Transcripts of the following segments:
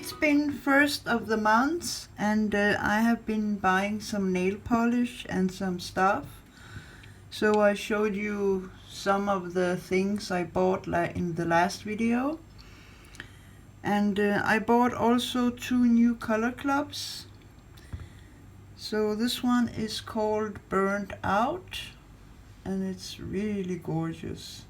It's been 1st of the month and I have been buying some nail polish and some stuff. So I showed you some of the things I bought in the last video. And I bought also 2 new color clubs. So this one is called Burnt Out and it's really gorgeous.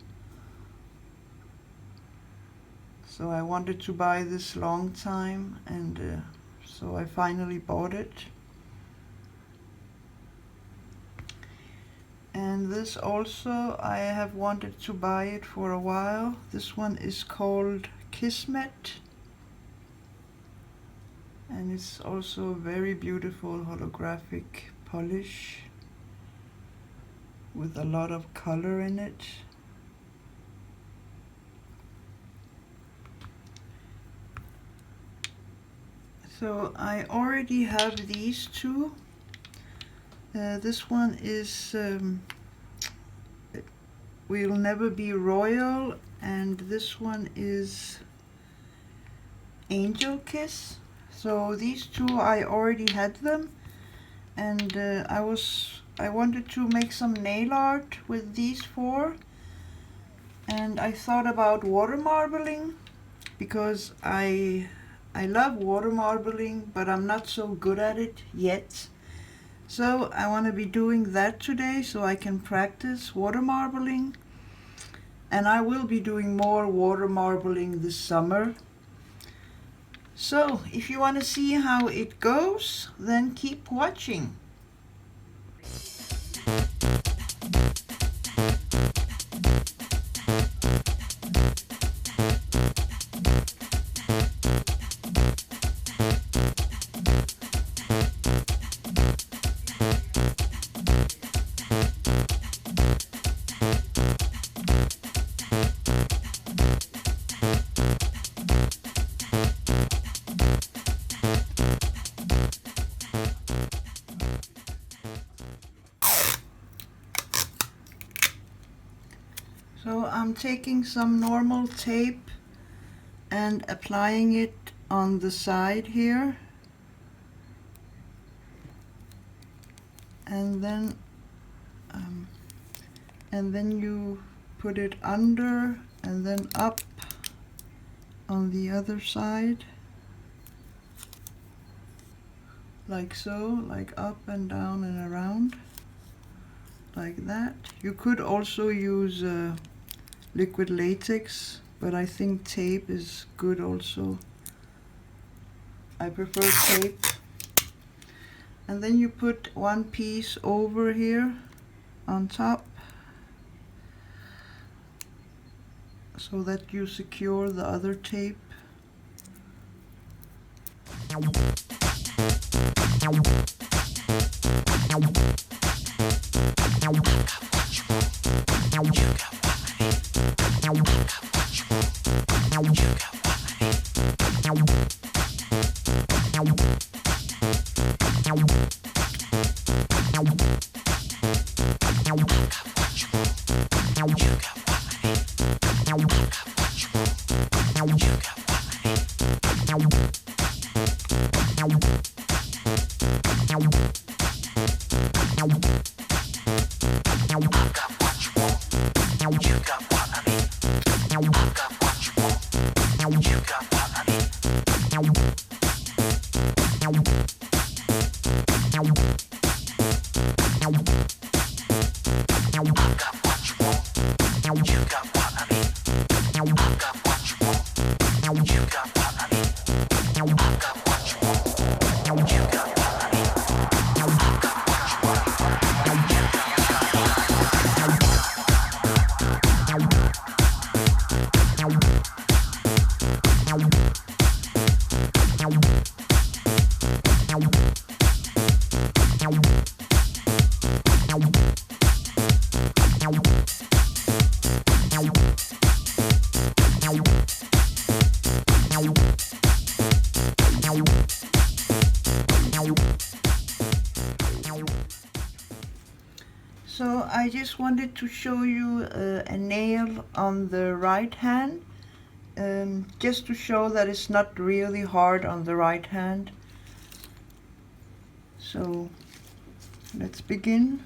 So I wanted to buy this long time and so I finally bought it. And this also, I have wanted to buy it for a while. This one is called Kismet. And it's also a very beautiful holographic polish with a lot of color in it. So I already have these two. This one is We'll Never Be Royal, and this one is Angel Kiss. So these two I already had them, and I wanted to make some nail art with these 4, and I thought about water marbling because I love water marbling, but I'm not so good at it yet. So I want to be doing that today so I can practice water marbling. And I will be doing more water marbling this summer. So if you want to see how it goes, then keep watching. So I'm taking some normal tape and applying it on the side here, and then you put it under and then up on the other side, like so, like up and down and around, like that. You could also use liquid latex, but I think tape is good also. I prefer tape. And then you put one piece over here on top so that you secure the other tape. So I just wanted to show you a nail on the right hand just to show that it's not really hard on the right hand. So let's begin.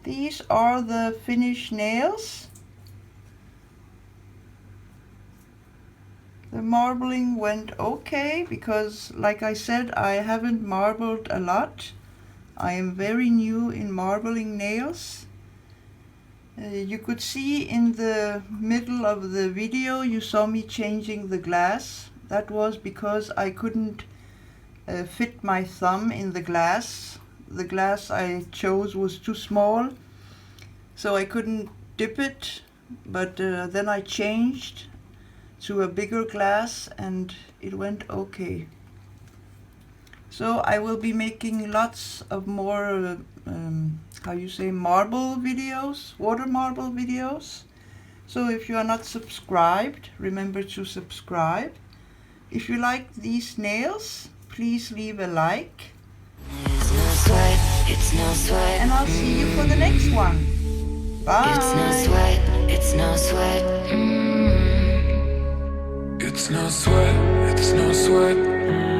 These are the finished nails. The marbling went okay because, like I said, I haven't marbled a lot. I am very new in marbling nails. You could see in the middle of the video you saw me changing the glass. That was because I couldn't fit my thumb in the glass. The glass I chose was too small, so I couldn't dip it, but then I changed to a bigger glass and it went okay. So I will be making lots of more marble videos, water marble videos. So if you are not subscribed, remember to subscribe. If you like these nails, please leave a like. It's no sweat. And I'll see you for the next one. Bye. It's no sweat. It's no sweat. It's no sweat. It's no sweat.